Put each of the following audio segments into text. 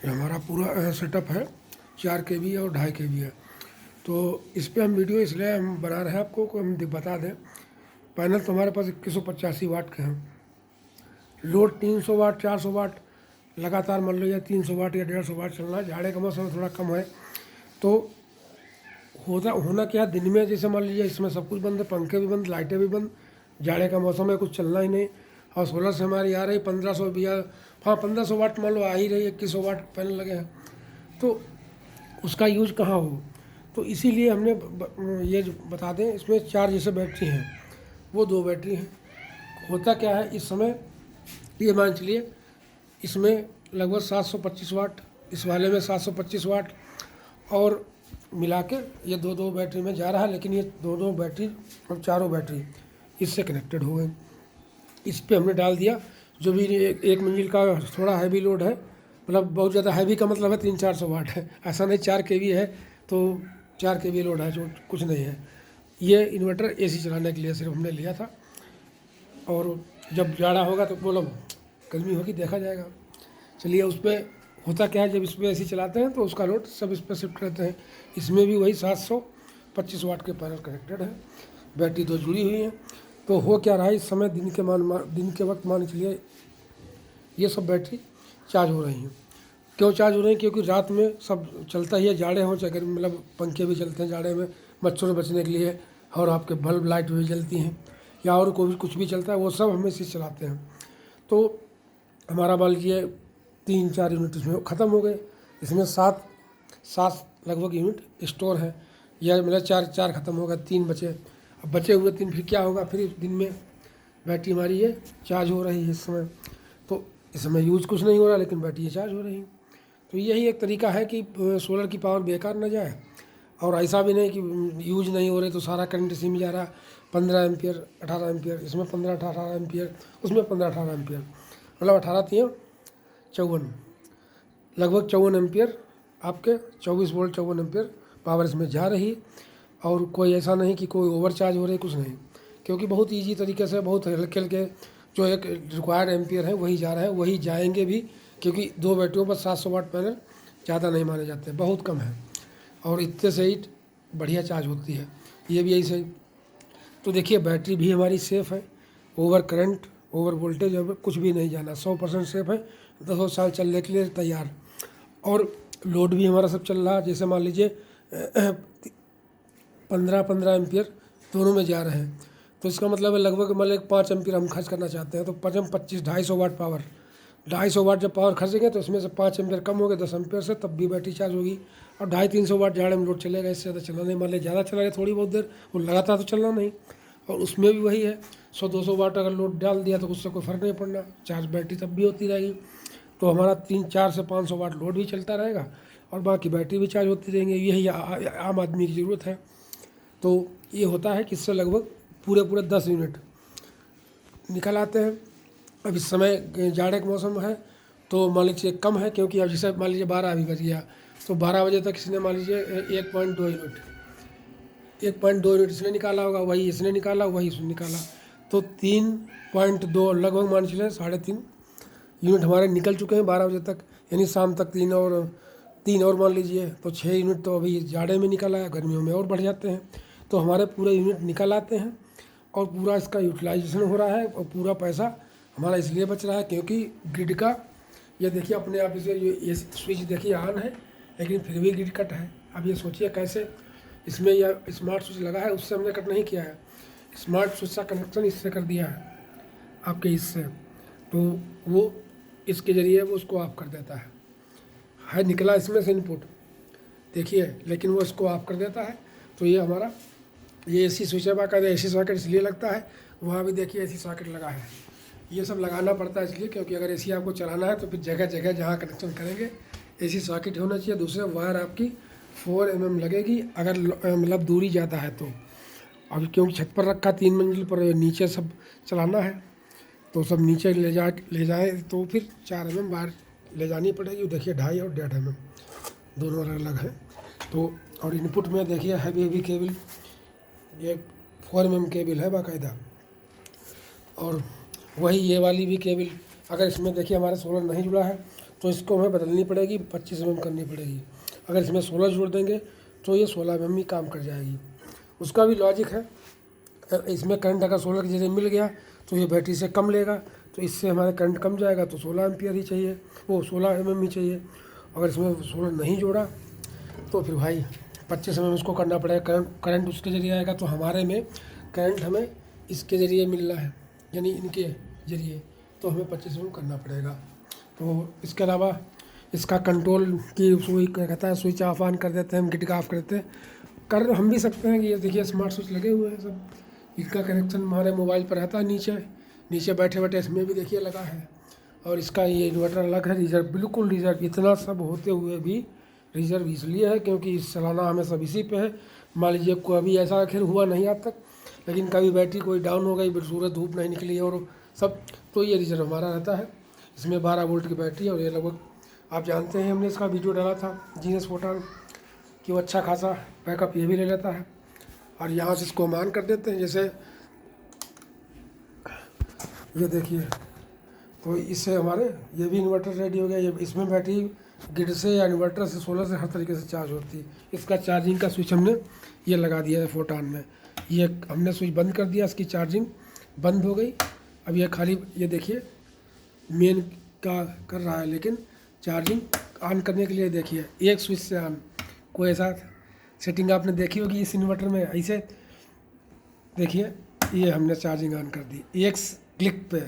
ये हमारा पूरा सेटअप है, 4 kV और 2.5 kV है। तो इस पे हम वीडियो इसलिए हम बना रहे हैं आपको को हम बता दें। पैनल तो हमारे पास 2185 वाट के हैं। लोड 300 वाट 400 वाट लगातार मान लीजिए 300 वाट या 150 वाट चल रहा है। जाड़े का मौसम में थोड़ा कम है। तो होना क्या है, दिन में जैसे मान लीजिए इसमें सब कुछ बंद है, पंखे भी बंद, लाइटें भी बंद, जाड़े का मौसम है, कुछ चलना ही नहीं। और सोलर से हमारी आ रही 1500 या हाँ 1500 वाट मान लो आ ही रही है, 2100 वाट पैनल लगे हैं। तो उसका यूज कहाँ हो, तो इसीलिए हमने ये जो बता दें, इसमें 4 जैसे बैटरी हैं, वो 2 बैटरी हैं। होता क्या है इस समय, ये मान चलिए इसमें लगभग 725 वाट, इस वाले में 725 वाट, और मिला के ये दो बैटरी में जा रहा है। लेकिन ये दो बैटरी और चारों बैटरी इससे कनेक्टेड हो गए। इस पे हमने डाल दिया जो भी एक मंजिल का थोड़ा हैवी लोड है, मतलब बहुत ज़्यादा हैवी का मतलब है 300-400 वाट है, ऐसा नहीं 4 kV है तो 4 kV लोड है, जो कुछ नहीं है। ये इन्वर्टर AC चलाने के लिए सिर्फ हमने लिया था। और जब जाड़ा होगा तो बोलो गर्मी होगी, देखा जाएगा। चलिए उस पर होता क्या है, जब इस पर AC चलाते हैं तो उसका लोड सब इस पर शिफ्ट रहते हैं। इसमें भी वही 725 वाट के पैनल कनेक्टेड है, बैटरी 2 जुड़ी हुई हैं। तो हो क्या रहा है इस समय, दिन के वक्त मान चलिए ये सब बैटरी चार्ज हो रही हैं। क्यों चार्ज हो रही हैं, क्योंकि रात में सब चलता ही है, जाड़े हों चाहे गर्मी, मतलब पंखे भी चलते हैं जाड़े में मच्छरों से बचने के लिए, और आपके बल्ब लाइट भी जलती हैं, या और कोई कुछ भी चलता है, वो सब हम इसी से चलाते हैं। तो हमारा मान लीजिए 3-4 यूनिट इसमें ख़त्म हो गए। इसमें 7 लगभग यूनिट स्टोर है, या मतलब 4 ख़त्म हो गए, 3 बचे। अब बचे हुए 3 फिर क्या होगा, फिर दिन में बैटरी हमारी ये चार्ज हो रही है इस समय। तो इस समय यूज़ कुछ नहीं हो रहा, लेकिन बैटरी ये चार्ज हो रही है। तो यही एक तरीका है कि सोलर की पावर बेकार न जाए, और ऐसा भी नहीं कि यूज नहीं हो रहे तो सारा करंट इसी में जा रहा। 15 एम्पियर 18 एम्पियर, इसमें 15-18 एम्पियर, उसमें 15-18 एम्पियर, मतलब 18-3-54, लगभग 54 एम्पियर आपके 24 वोल्ट 54 एम्पियर पावर इसमें जा रही। और कोई ऐसा नहीं कि कोई ओवर चार्ज हो रही, कुछ नहीं, क्योंकि बहुत ईजी तरीके से, बहुत हल्के हल्के जो एक रिक्वायर्ड एम्पियर है वही जा रहा है, वही जाएंगे भी। क्योंकि 2 बैटरियों पर 700 वाट पैनल ज़्यादा नहीं माने जाते, बहुत कम है, और इतने से ही बढ़िया चार्ज होती है। ये भी ऐसे ही। तो देखिए बैटरी भी हमारी सेफ़ है, ओवर करंट ओवर वोल्टेज अब कुछ भी नहीं जाना, 100% सेफ़ है, 10 साल चलने के लिए तैयार। और लोड भी हमारा सब चल रहा है, जैसे मान लीजिए 15-15 एम्पियर दोनों में जा रहे हैं। तो इसका मतलब है लगभग मान लीजिए 5 एम्पियर हम खर्च करना चाहते हैं, तो 25 250 वाट पावर, 250 वाट जब पावर खर्चेंगे तो इसमें से 5 एम्पियर कम हो गए 10 एम्पियर से, तब भी बैटरी चार्ज होगी। और 250-300 वाट जाड़े में लोड चलेगा, इससे ज़्यादा चलना नहीं। मान लीजिए ज़्यादा चला गया थोड़ी बहुत देर, वो लगातार तो चलना नहीं। और उसमें भी वही है, 100-200 वाट अगर लोड डाल दिया तो उससे कोई फ़र्क नहीं पड़ना, चार्ज बैटरी तब भी होती रहेगी। तो हमारा 300-400 से 500 वाट लोड भी चलता रहेगा, और बाकी बैटरी भी चार्ज होती रहेंगी। यही आम आदमी की ज़रूरत है। तो ये होता है कि इससे लगभग पूरे 10 यूनिट निकल आते हैं। अब इस समय जाड़े का मौसम है तो मान लीजिए कम है, क्योंकि अब जैसे मान लीजिए 12 अभी बज गया, तो 12 बजे तक इसने मान लीजिए 1.2 यूनिट इसने निकाला होगा, वही इसने निकाला, वही इसने निकाला। तो 3.2 लगभग मान चलिए 3.5 यूनिट हमारे निकल चुके हैं 12 बजे तक। यानी शाम तक 3 और मान लीजिए, तो 6 यूनिट तो अभी जाड़े में निकल आया, गर्मियों में और बढ़ जाते हैं। तो हमारे पूरे यूनिट निकल आते हैं, और पूरा इसका यूटिलाइजेशन हो रहा है, और पूरा पैसा हमारा इसलिए बच रहा है क्योंकि ग्रिड का, ये देखिए अपने आप इसे ये स्विच देखिए ऑन है, लेकिन फिर भी ग्रिड कट है। अब ये सोचिए कैसे, इसमें यह स्मार्ट स्विच लगा है, उससे हमने कट नहीं किया है, स्मार्ट स्विच का कनेक्शन इससे कर दिया है आपके इससे, तो वो इसके ज़रिए वो उसको ऑफ कर देता है निकला इसमें से इनपुट देखिए, लेकिन वो इसको ऑफ कर देता है। तो ये हमारा ये AC स्विच है, बाकायदा AC सॉकेट इसलिए लगता है, वहाँ भी देखिए AC सॉकेट लगा है। ये सब लगाना पड़ता है इसलिए, क्योंकि अगर AC आपको चलाना है तो फिर जगह जगह जहाँ कनेक्शन करेंगे AC सॉकेट होना चाहिए। दूसरे वायर आपकी 4 mm लगेगी, अगर मतलब दूरी ज़्यादा है तो। अब क्योंकि छत पर रखा 3 मंजिल पर, नीचे सब चलाना है, तो सब नीचे ले जाए तो फिर 4 mm वायर ले जानी पड़ेगी। देखिए 2.5 और 1.5 mm दोनों अलग अलग है। तो और इनपुट में देखिए हैवी केबल, ये 4 mm केबल है बाकायदा। और वही ये वाली भी केबल, अगर इसमें देखिए हमारा सोलर नहीं जुड़ा है तो इसको हमें बदलनी पड़ेगी, 25 mm करनी पड़ेगी। अगर इसमें 16 जोड़ देंगे तो ये 16 mm ही काम कर जाएगी। उसका भी लॉजिक है, इसमें करंट अगर 16 की जगह मिल गया तो ये बैटरी से कम लेगा, तो इससे हमारा करंट कम जाएगा, तो 16 एम्पियर ही चाहिए, वो 16 mm ही चाहिए। अगर इसमें 16 नहीं जोड़ा तो फिर भाई 25 mm इसको करना पड़ेगा। करंट उसके ज़रिए आएगा, तो हमारे में करंट हमें इसके ज़रिए मिल रहा है, यानी इनके ज़रिए, तो हमें 25 mm करना पड़ेगा। तो इसके अलावा इसका कंट्रोल की सुई कहता है, स्विच ऑफ ऑन कर देते हैं हम, गिट का ऑफ करते हैं, कर हम भी सकते हैं कि ये देखिए स्मार्ट स्विच लगे हुए हैं सब। इसका कनेक्शन हमारे मोबाइल पर रहता है, नीचे बैठे बैठे इसमें भी देखिए लगा है। और इसका ये इन्वर्टर अलग है, रिजर्व, बिल्कुल रिजर्व। इतना सब होते हुए भी रिजर्व इसलिए है क्योंकि चलाना हमें सब इसी पे है। मान लीजिए कभी ऐसा खैर हुआ नहीं आज तक, लेकिन कभी बैटरी कोई डाउन हो गई, सूरज धूप नहीं निकली और सब, तो ये रिजर्व हमारा रहता है। इसमें 12 वोल्ट की बैटरी है और ये लगभग आप जानते हैं, हमने इसका वीडियो डाला था जीएस फोटो कि वो अच्छा खासा बैकअप ये भी ले लेता है। और यहाँ से इसको ऑन कर देते हैं, जैसे ये देखिए, तो इससे हमारे ये भी इन्वर्टर रेडी हो गया। ये इसमें बैटरी ग्रिड से या इन्वर्टर से, सोलर से हर तरीके से चार्ज होती है। इसका चार्जिंग का स्विच हमने ये लगा दिया है फोटान में, ये हमने स्विच बंद कर दिया, इसकी चार्जिंग बंद हो गई। अब ये खाली ये देखिए मेन का कर रहा है, लेकिन चार्जिंग ऑन करने के लिए देखिए एक स्विच से ऑन। कोई ऐसा सेटिंग आपने देखी होगी इस इन्वर्टर में, ऐसे देखिए ये हमने चार्जिंग ऑन कर दी एक क्लिक पे।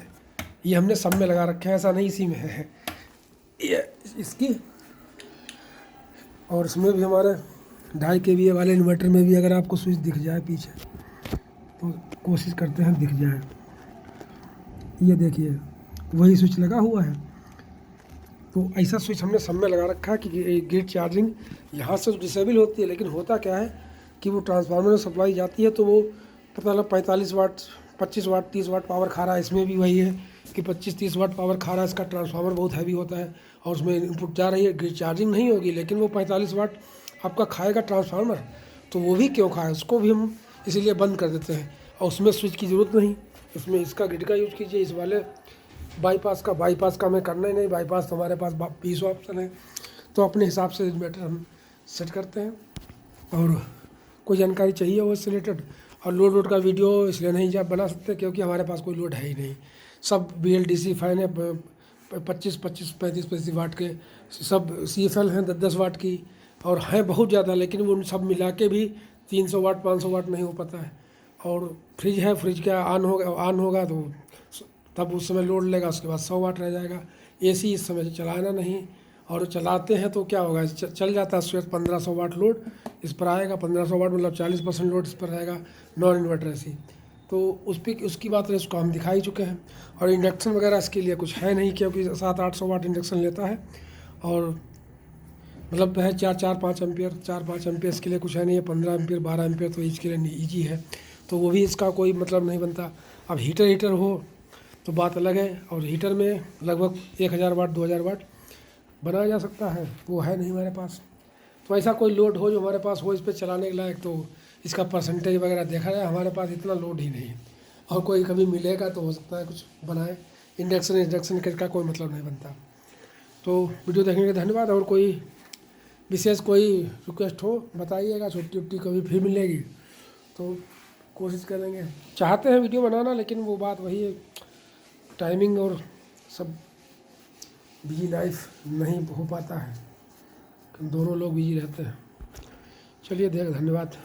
ये हमने सब में लगा रखा है, ऐसा नहीं इसी में है ये इसकी। और इसमें भी हमारे 2.5 kVA वाले इन्वर्टर में भी अगर आपको स्विच दिख जाए पीछे, तो कोशिश करते हैं दिख जाए। ये देखिए वही स्विच लगा हुआ है। तो ऐसा स्विच हमने सब में लगा रखा है कि गेट चार्जिंग यहाँ से डिसेबल होती है, लेकिन होता क्या है कि वो ट्रांसफार्मर में सप्लाई जाती है, तो वो पता लगा 45 वाट, 25 वाट, 30 वाट पावर खा रहा है। इसमें भी वही है कि 25-30 वाट पावर खा रहा है। इसका ट्रांसफार्मर बहुत हैवी होता है और उसमें इनपुट जा रही है, ग्रिड चार्जिंग नहीं होगी, लेकिन वो 45 वाट आपका खाएगा ट्रांसफार्मर। तो वो भी क्यों खाए, उसको भी हम इसीलिए बंद कर देते हैं और उसमें स्विच की ज़रूरत नहीं। इसमें इसका ग्रिड का यूज़ कीजिए। इस वाले बाईपास का हमें करना ही नहीं, बाईपास तो हमारे पास 20 ऑप्शन है, तो अपने हिसाब से इन्वर्टर हम सेट करते हैं। और कोई जानकारी चाहिए हो इससे रिलेटेड, और लोड का वीडियो इसलिए नहीं जा बना सकते क्योंकि हमारे पास कोई लोड है ही नहीं। सब BLDC फैन है, 25-35 वाट के, सब CFL हैं 10-10 वाट की, और हैं बहुत ज़्यादा, लेकिन वो उन सब मिला के भी 300 वाट 500 वाट नहीं हो पाता है। और फ्रिज है, फ्रिज का ऑन होगा तो तब उस समय लोड लेगा, उसके बाद 100 वाट रह जाएगा। AC इस समय चलाना नहीं, और चलाते हैं तो क्या होगा, चल जाता है सुबह 1500 वाट लोड इस पर आएगा। 1500 वाट मतलब 40% लोड इस पर रहेगा, नॉन इन्वर्टर ऐसी। तो उसकी बात है, उसको हम दिखा ही चुके हैं। और इंडक्शन वगैरह इसके लिए कुछ है नहीं, क्योंकि 700-800 वाट इंडक्शन लेता है, और मतलब है 4-5 एम्पियर, 4-5 एम्पियर इसके लिए कुछ है नहीं है। 15 एम्पियर 12 एम्पियर तो इसके लिए ईजी है, तो वो भी इसका कोई मतलब नहीं बनता। अब हीटर हो तो बात अलग है, और हीटर में लगभग 1000 वाट 2000 वाट बनाया जा सकता है, वो है नहीं हमारे पास। तो ऐसा कोई लोड हो जो हमारे पास हो इस पर चलाने के लायक, तो इसका परसेंटेज वगैरह देखा जाए, हमारे पास इतना लोड ही नहीं है। और कोई कभी मिलेगा तो हो सकता है कुछ बनाए। इंडक्शन का कोई मतलब नहीं बनता। तो वीडियो देखने के धन्यवाद। और कोई विशेष कोई रिक्वेस्ट हो बताइएगा, छुट्टी उट्टी कभी फिर मिलेगी तो कोशिश करेंगे। चाहते हैं वीडियो बनाना, लेकिन वो बात वही है, टाइमिंग और सब, बिजी लाइफ नहीं हो पाता है, दोनों लोग बिजी रहते हैं। चलिए धन्यवाद।